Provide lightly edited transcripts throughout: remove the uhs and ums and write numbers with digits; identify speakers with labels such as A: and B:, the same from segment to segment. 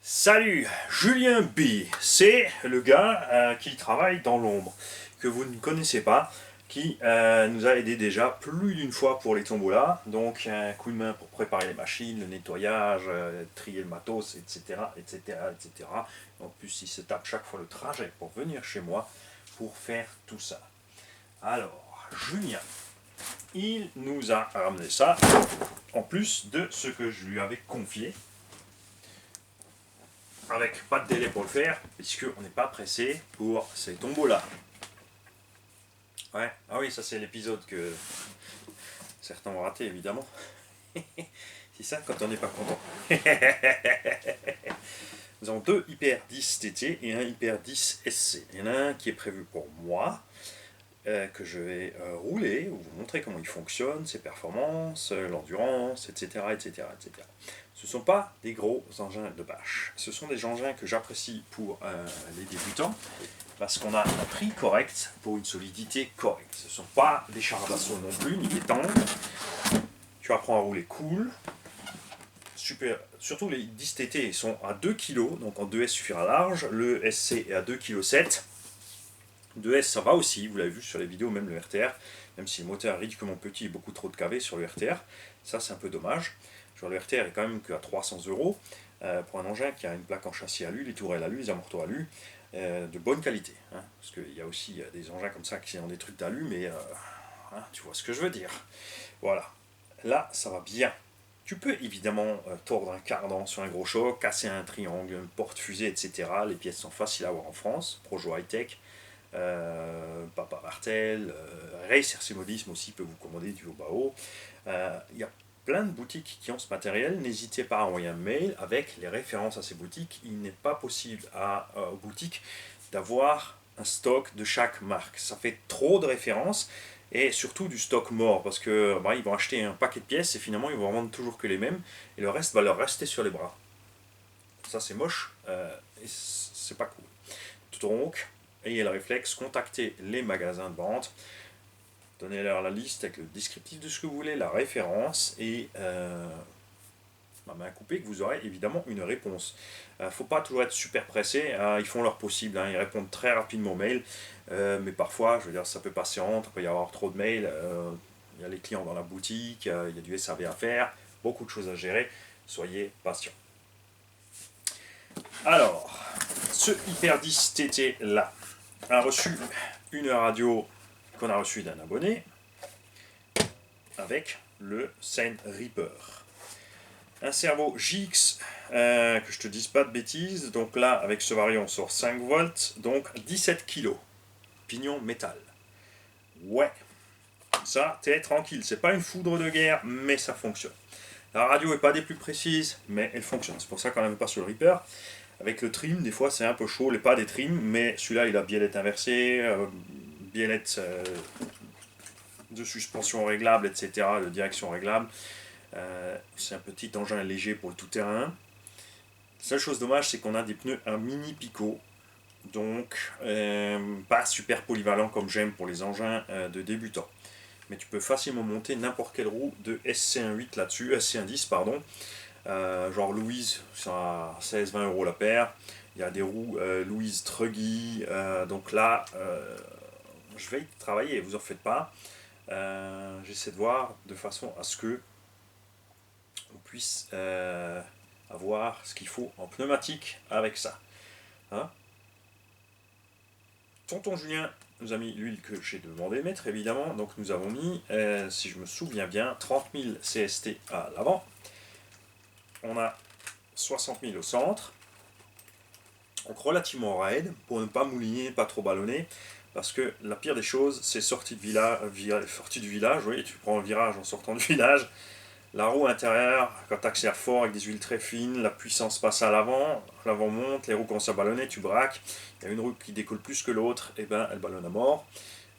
A: Salut, Julien B. C'est le gars qui travaille dans l'ombre, que vous ne connaissez pas, qui nous a aidé déjà plus d'une fois pour les tombolas. Donc un coup de main pour préparer les machines, le nettoyage, trier le matos, etc., etc., etc. En plus, il se tape chaque fois le trajet pour venir chez moi pour faire tout ça. Alors, Julien, il nous a ramené ça, en plus de ce que je lui avais confié, avec pas de délai pour le faire, puisqu'on n'est pas pressé pour ces tombeaux-là. Ouais, ah oui, ça c'est l'épisode que certains ont raté évidemment. C'est ça quand on n'est pas content. Nous avons deux Hyper 10 TT et un Hyper 10 SC. Il y en a un qui est prévu pour moi, que je vais rouler, ou vous montrer comment il fonctionne, ses performances, l'endurance, etc., etc., etc. Ce ne sont pas des gros engins de bâche. Ce sont des engins que j'apprécie pour les débutants, parce qu'on a un prix correct pour une solidité correcte. Ce ne sont pas des chars d'assaut non plus, ni des tanks. Tu apprends à rouler cool. Super. Surtout les 10 TT sont à 2 kg, donc en 2S suffira large. Le SC est à 2,7 kg. 2S ça va aussi, vous l'avez vu sur les vidéos, même le RTR, même si le moteur est ridiculement petit et beaucoup trop de kV sur le RTR, ça c'est un peu dommage. Genre le RTR est quand même qu'à 300 € pour un engin qui a une plaque en châssis alu, les tourelles alu, les amortisseurs alu, de bonne qualité. Hein, parce qu'il y a aussi des engins comme ça qui ont des trucs d'alu, mais hein, tu vois ce que je veux dire. Voilà, là ça va bien. Tu peux évidemment tordre un cardan sur un gros choc, casser un triangle, une porte-fusée, etc. Les pièces sont faciles à avoir en France, Projo High-Tech. Papa Martel, Racer Simodisme aussi peut vous commander du haut bas haut. Il y a plein de boutiques qui ont ce matériel. N'hésitez pas à envoyer un mail avec les références à ces boutiques. Il n'est pas possible aux boutiques d'avoir un stock de chaque marque. Ça fait trop de références et surtout du stock mort parce que ils vont acheter un paquet de pièces et finalement ils vont vendre toujours que les mêmes et le reste va leur rester sur les bras. Ça c'est moche et c'est pas cool. Donc, ayez le réflexe, contactez les magasins de vente, donnez-leur la liste avec le descriptif de ce que vous voulez, la référence et ma main coupée que vous aurez évidemment une réponse. Faut pas toujours être super pressé, ils font leur possible, ils répondent très rapidement aux mails, mais parfois, je veux dire, ça peut passer entre, il peut y avoir trop de mails, il y a les clients dans la boutique, il y a du SAV à faire, beaucoup de choses à gérer, soyez patient. Alors, ce Hyper 10 TT là a reçu une radio qu'on a reçue d'un abonné avec le Seine Reaper. Un cerveau JX, que je te dise pas de bêtises, donc là avec ce variant on sort 5 volts, donc 17 kg. Pignon métal. Ouais, ça t'es tranquille, c'est pas une foudre de guerre, mais ça fonctionne. La radio est pas des plus précises, mais elle fonctionne. C'est pour ça qu'on n'aime pas sur le Reaper. Avec le trim, des fois c'est un peu chaud, les pas des trims, mais celui-là il a biellette inversée, biellette de suspension réglable, etc., de direction réglable. C'est un petit engin léger pour le tout-terrain. La seule chose dommage, c'est qu'on a des pneus un mini picot, donc pas super polyvalent comme j'aime pour les engins de débutants. Mais tu peux facilement monter n'importe quelle roue de SC18 là-dessus, SC10 pardon. Genre Louise, c'est à 16-20 € la paire. Il y a des roues Louise Truggy. Donc là, je vais y travailler, vous en faites pas. J'essaie de voir de façon à ce que on puisse avoir ce qu'il faut en pneumatique avec ça. Hein, Tonton Julien nous a mis l'huile que j'ai demandé de mettre évidemment. Donc nous avons mis, si je me souviens bien, 30 000 CST à l'avant. On a 60 000 au centre. Donc relativement raide pour ne pas mouliner, pas trop ballonner. Parce que la pire des choses, c'est sortie du village. Oui, tu prends le virage en sortant du village. La roue intérieure, quand tu accélères fort avec des huiles très fines, la puissance passe à l'avant, l'avant monte, les roues commencent à ballonner, tu braques. Il y a une roue qui décolle plus que l'autre, et ben elle ballonne à mort.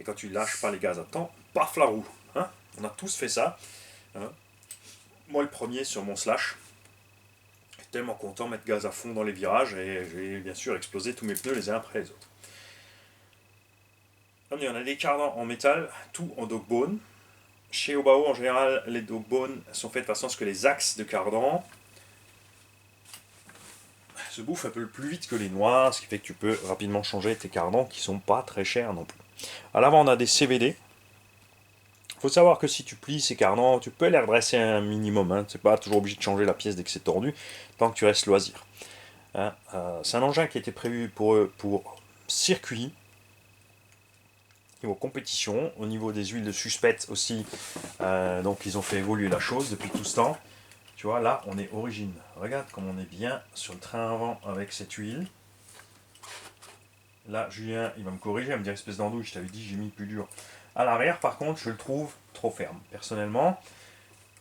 A: Et quand tu lâches pas les gaz à temps, paf la roue. Hein, on a tous fait ça. Hein, moi le premier sur mon slash. J'étais tellement content de mettre gaz à fond dans les virages et j'ai bien sûr explosé tous mes pneus les uns après les autres. On a des cardans en métal, tout en dog bone. Chez Obao, en général, les dog bones sont faits de façon à ce que les axes de cardan se bouffent un peu plus vite que les noix, ce qui fait que tu peux rapidement changer tes cardans qui sont pas très chers non plus. À l'avant, on a des CVD. Il faut savoir que si tu plies ces cardans, tu peux les redresser un minimum. Hein. Tu n'es pas toujours obligé de changer la pièce dès que c'est tordu, tant que tu restes loisir. Hein. C'est un engin qui a été prévu pour circuit, niveau compétition, au niveau des huiles de suspecte aussi. Donc ils ont fait évoluer la chose depuis tout ce temps. Tu vois, là, on est origine. Regarde comme on est bien sur le train avant avec cette huile. Là, Julien, il va me corriger, il va me dire espèce d'andouille, je t'avais dit, j'ai mis plus dur. À l'arrière, par contre, je le trouve trop ferme, personnellement.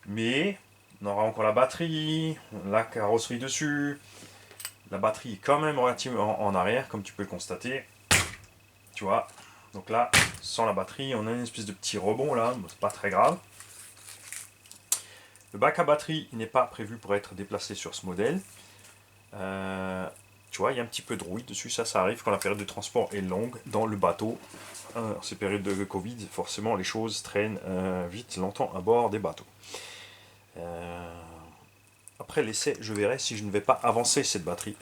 A: Mais on aura encore la batterie, la carrosserie dessus. La batterie est quand même relativement en arrière, comme tu peux le constater. Tu vois. Donc là, sans la batterie, on a une espèce de petit rebond là, mais c'est pas très grave. Le bac à batterie n'est pas prévu pour être déplacé sur ce modèle. Tu vois, il y a un petit peu de rouille dessus, ça arrive quand la période de transport est longue dans le bateau. En ces périodes de Covid, forcément, les choses traînent vite, longtemps à bord des bateaux. Après l'essai, je verrai si je ne vais pas avancer cette batterie.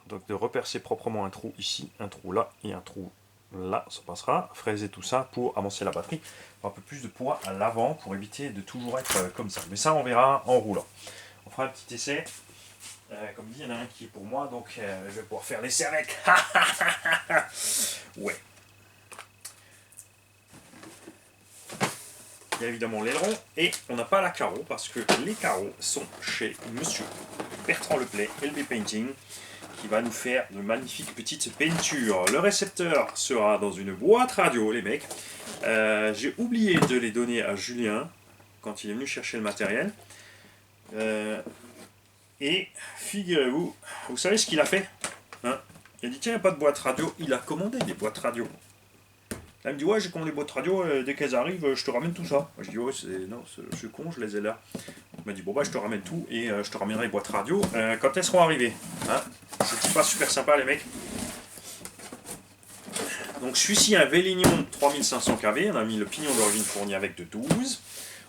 A: Donc de repercer proprement un trou ici, un trou là et un trou là, ça passera. Fraiser tout ça pour avancer la batterie. Un peu plus de poids à l'avant pour éviter de toujours être comme ça. Mais ça, on verra en roulant. On fera un petit essai. Comme dit, il y en a un qui est pour moi, donc je vais pouvoir faire l'essai avec. Ouais. Il y a évidemment l'aileron et on n'a pas la carreau parce que les carreaux sont chez monsieur Bertrand Leplay, LB Painting, qui va nous faire de magnifiques petites peintures. Le récepteur sera dans une boîte radio, les mecs. J'ai oublié de les donner à Julien quand il est venu chercher le matériel. Et figurez-vous, vous savez ce qu'il a fait, hein? Il a dit tiens, il n'y a pas de boîte radio. Il a commandé des boîtes radio. Là, il me dit ouais, j'ai commandé des boîtes radio, dès qu'elles arrivent, je te ramène tout ça. Moi, je dis ouais, non, je suis con, je les ai là. Il m'a dit bon bah je te ramène tout et je te ramènerai les boîtes radio quand elles seront arrivées. Hein, c'est pas super sympa les mecs. Donc celui-ci un Vélignon 3500 kV, on a mis le pignon d'origine fourni avec de 12.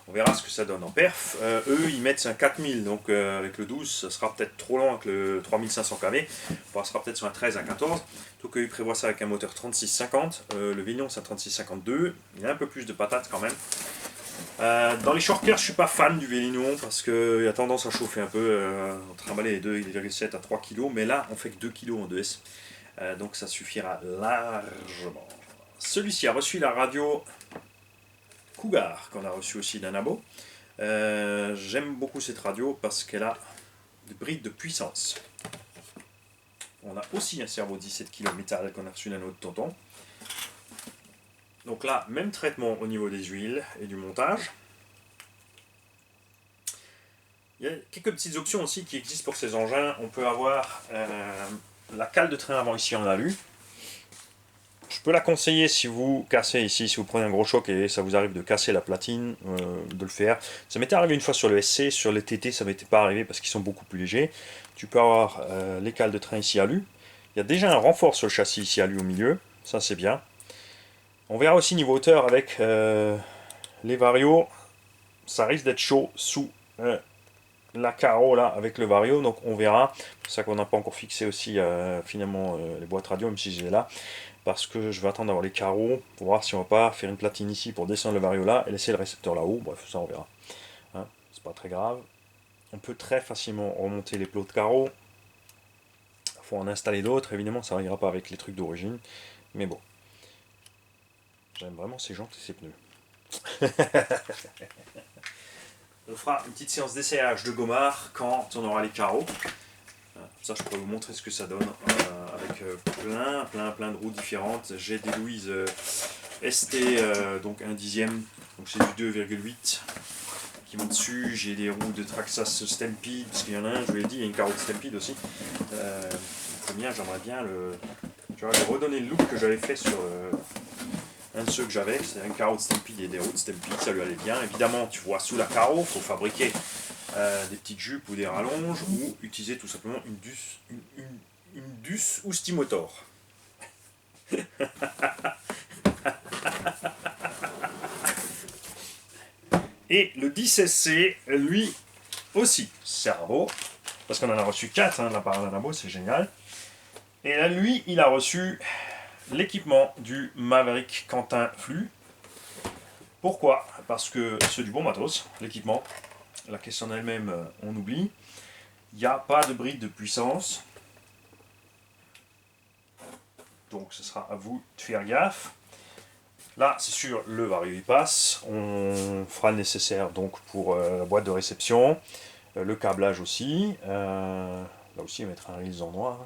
A: On verra ce que ça donne en perf. Eux ils mettent un 4000, donc avec le 12 ça sera peut-être trop long avec le 3500 kV. On sera peut-être sur un 13 à 14. Donc ils prévoient ça avec un moteur 3650. Le Vélignon c'est un 3652. Il y a un peu plus de patates quand même. Dans les shortcuts, je suis pas fan du Vélignon parce qu'il a tendance à chauffer un peu. On trimballer les 2,7 à 3 kg, mais là on fait que 2 kg en 2S. Donc ça suffira largement. Celui-ci a reçu la radio Cougar qu'on a reçu aussi d'un abo. J'aime beaucoup cette radio parce qu'elle a des brides de puissance. On a aussi un cerveau 17 kg métal qu'on a reçu d'un autre tonton. Donc là, même traitement au niveau des huiles et du montage. Il y a quelques petites options aussi qui existent pour ces engins. On peut avoir la cale de train avant ici en alu. Je peux la conseiller si vous cassez ici, si vous prenez un gros choc et ça vous arrive de casser la platine, de le faire. Ça m'était arrivé une fois sur le SC, sur les TT ça m'était pas arrivé parce qu'ils sont beaucoup plus légers. Tu peux avoir les cales de train ici alu. Il y a déjà un renfort sur le châssis ici alu au milieu, ça c'est bien. On verra aussi niveau hauteur avec les varios, ça risque d'être chaud sous la carreau là avec le vario, donc on verra. C'est pour ça qu'on n'a pas encore fixé aussi finalement les boîtes radio, même si j'ai là. Parce que je vais attendre d'avoir les carreaux pour voir si on va pas faire une platine ici pour descendre le vario là et laisser le récepteur là-haut. Bref, ça on verra. Hein, c'est pas très grave. On peut très facilement remonter les plots de carreaux. Il faut en installer d'autres. Évidemment, ça n'ira pas avec les trucs d'origine. Mais bon. J'aime vraiment ces jantes et ces pneus. On fera une petite séance d'essayage de gommard quand on aura les carreaux. Ça, je pourrais vous montrer ce que ça donne avec plein de roues différentes. J'ai des Louise ST, donc 1/10, donc c'est du 2,8 qui monte dessus. J'ai des roues de Traxxas Stampede, parce qu'il y en a un, je vous l'ai dit, il y a une carreau de Stampede aussi. J'aimerais bien lui redonner le look que j'avais fait sur un de ceux que j'avais. C'est un carreau de Stampede et des roues de Stampede, ça lui allait bien. Évidemment, tu vois, sous la carreau, il faut fabriquer des petites jupes ou des rallonges, ou utiliser tout simplement une DUS ou Stimotor. Et le 10SC, lui aussi, cerveau. parce qu'on en a reçu 4 de la part d'Alain Labo, c'est génial. Et là, lui, il a reçu l'équipement du Maverick Quentin Flux. Pourquoi? Parce que c'est du bon matos, l'équipement. La caisse en elle-même, on oublie. Il n'y a pas de bride de puissance. Donc ce sera à vous de faire gaffe. Là, c'est sûr, le Vario il passe. On fera le nécessaire donc pour la boîte de réception. Le câblage aussi. Là aussi, on mettra un release en noir.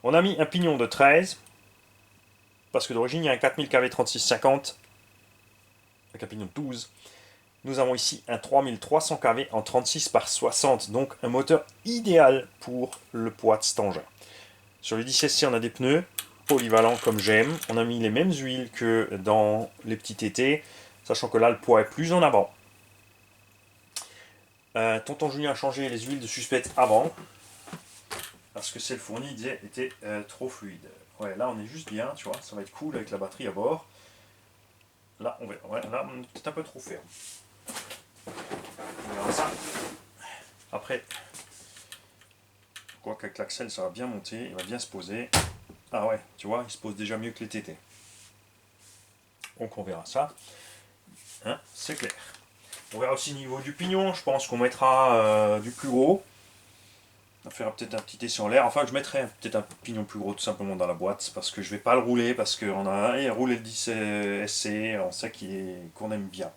A: On a mis un pignon de 13. Parce que d'origine, il y a un 4000 kV 3650. Avec un pignon de 12. Nous avons ici un 3300 kV en 36 par 60. Donc un moteur idéal pour le poids de cet engin. Sur les 10SC, on a des pneus polyvalents comme j'aime. On a mis les mêmes huiles que dans les petits TT, sachant que là, le poids est plus en avant. Tonton Julien a changé les huiles de suspect avant, parce que celles fournies étaient trop fluides. Ouais, là, on est juste bien, tu vois, ça va être cool avec la batterie à bord. Là, on verra. Ouais, là, on est peut-être un peu trop ferme. On verra ça. Après, quoi qu'avec l'axel, ça va bien monter, il va bien se poser. Ah ouais, tu vois, il se pose déjà mieux que les TT. Donc on verra ça. Hein, c'est clair. On verra aussi au niveau du pignon, je pense qu'on mettra du plus gros. On fera peut-être un petit essai en l'air. Enfin, je mettrai peut-être un pignon plus gros tout simplement dans la boîte, parce que je vais pas le rouler, parce qu'on a roulé le 10 SC, on sait qu'on aime bien.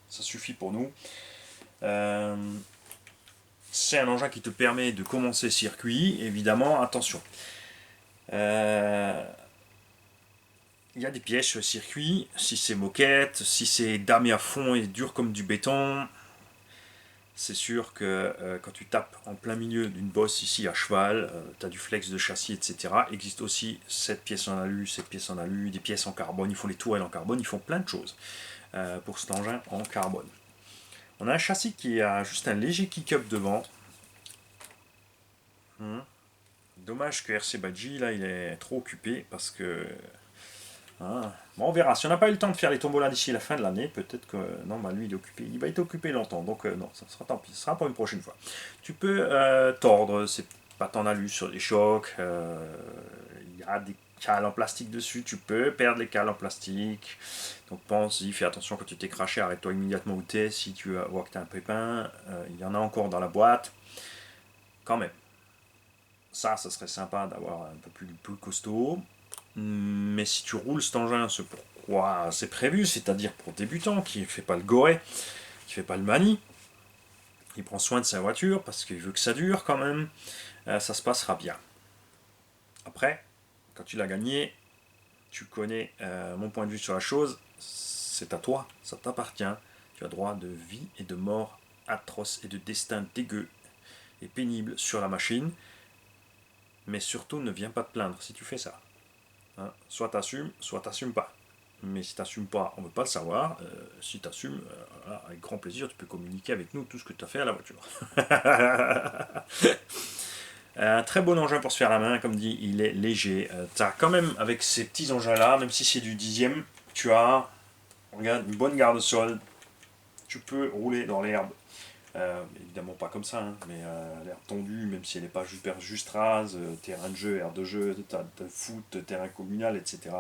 A: Ça suffit pour nous. C'est un engin qui te permet de commencer circuit, évidemment, attention. Il y a des pièges sur le circuit, si c'est moquette, si c'est damé à fond et dur comme du béton, c'est sûr que quand tu tapes en plein milieu d'une bosse ici à cheval, tu as du flex de châssis, etc. Il existe aussi cette pièce en alu, cette pièce en alu, des pièces en carbone, ils font les tourelles en carbone, ils font plein de choses pour cet engin en carbone. On a un châssis qui a juste un léger kick-up devant. Dommage que RC Badji, là, il est trop occupé parce que... Bon, on verra. Si on n'a pas eu le temps de faire les tombolas d'ici la fin de l'année, peut-être que... Non, bah lui, il est occupé. Il va être occupé longtemps, donc non, ça sera tant pis. Ce sera pour une prochaine fois. Tu peux tordre ces pattes en alu sur les chocs. Il y a des cales en plastique dessus. Tu peux perdre les cales en plastique. Donc pense-y, fais attention quand tu t'es craché. Arrête-toi immédiatement où tu es. Si tu vois que tu as un pépin, il y en a encore dans la boîte. Quand même. Ça serait sympa d'avoir un peu plus costaud. Mais si tu roules cet engin, c'est pourquoi c'est prévu, c'est-à-dire pour débutant, qui ne fait pas le goré, qui ne fait pas le mani, il prend soin de sa voiture parce qu'il veut que ça dure quand même, ça se passera bien. Après, quand tu l'as gagné, tu connais mon point de vue sur la chose, c'est à toi, ça t'appartient. Tu as droit de vie et de mort atroce et de destin dégueu et pénible sur la machine. Mais surtout, ne viens pas te plaindre si tu fais ça. Hein, soit t'assumes pas. Mais si t'assumes pas, on ne veut pas le savoir. Si t'assumes, avec grand plaisir, tu peux communiquer avec nous tout ce que tu as fait à la voiture. Un très bon engin pour se faire la main, comme dit, il est léger. Tu as quand même, avec ces petits engins-là, même si c'est du 10e, tu as, regarde, une bonne garde-sol. Tu peux rouler dans l'herbe. Évidemment pas comme ça, hein, mais l'herbe tondue, même si elle n'est pas juste rase, terrain de jeu, aire de jeu, de foot, terrain communal, etc.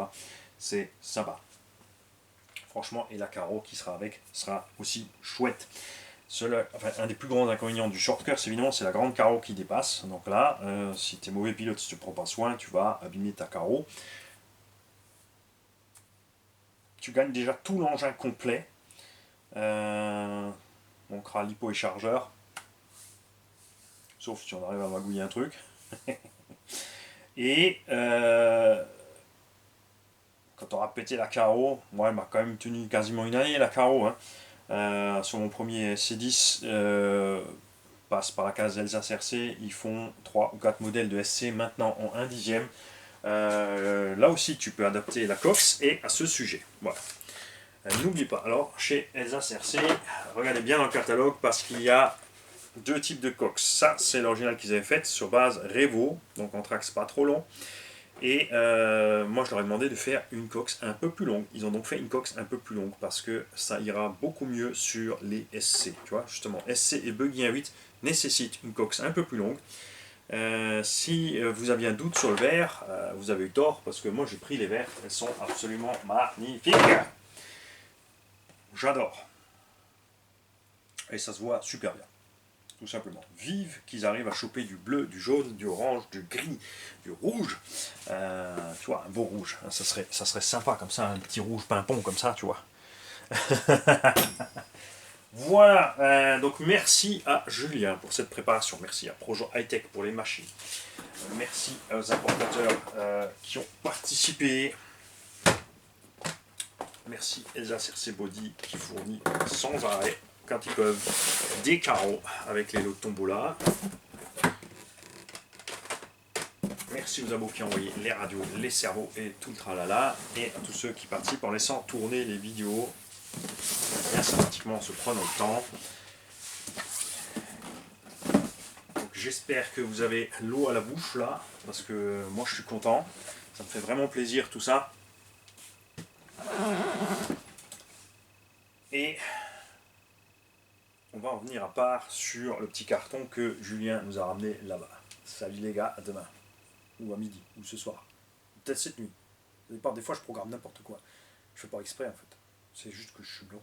A: C'est sympa. Franchement, et la carreau qui sera avec sera aussi chouette. Un des plus grands inconvénients du short c'est évidemment c'est la grande carreau qui dépasse. Donc là, si tu es mauvais pilote, si tu ne prends pas soin, tu vas abîmer ta carreau. Tu gagnes déjà tout l'engin complet. Donc lipo et chargeur. Sauf si on arrive à magouiller un truc. Et quand on aura pété la carreau, moi elle m'a quand même tenu quasiment une année la carreau. Hein. Sur mon premier C10, passe par la case Elsa RC, ils font 3 ou 4 modèles de SC maintenant en 1 dixième. Là aussi tu peux adapter la cox et à ce sujet. Voilà. N'oublie pas, alors chez Elsa RC, regardez bien dans le catalogue parce qu'il y a 2 types de cox. Ça, c'est l'original qu'ils avaient fait sur base Revo, donc en trax pas trop long. Et moi, je leur ai demandé de faire une cox un peu plus longue. Ils ont donc fait une cox un peu plus longue parce que ça ira beaucoup mieux sur les SC. Tu vois, justement, SC et Buggy 1.8 nécessite une coque un peu plus longue. Si vous aviez un doute sur le verre, vous avez eu tort, parce que moi j'ai pris les verres, elles sont absolument magnifiques. J'adore. Et ça se voit super bien, tout simplement. Vive qu'ils arrivent à choper du bleu, du jaune, du orange, du gris, du rouge. Tu vois, un beau rouge, ça serait sympa comme ça, un petit rouge pimpon comme ça, tu vois. Voilà, donc merci à Julien pour cette préparation, merci à Projo High Tech pour les machines, merci aux importateurs qui ont participé, merci Elsa Circe Body qui fournit sans arrêt, quand ils peuvent, des carreaux avec les lots de tombola. Merci aux abos qui ont envoyé les radios, les cerveaux et tout le tralala, et à tous ceux qui participent en laissant tourner les vidéos bien sympathiquement en se prenant le temps. Donc j'espère que vous avez l'eau à la bouche là, parce que moi je suis content, ça me fait vraiment plaisir tout ça. Et on va en venir à part sur le petit carton que Julien nous a ramené là-bas. Salut les gars, à demain, ou à midi, ou ce soir, peut-être cette nuit. Des fois je programme n'importe quoi, je fais pas exprès en fait, c'est juste que je suis blond.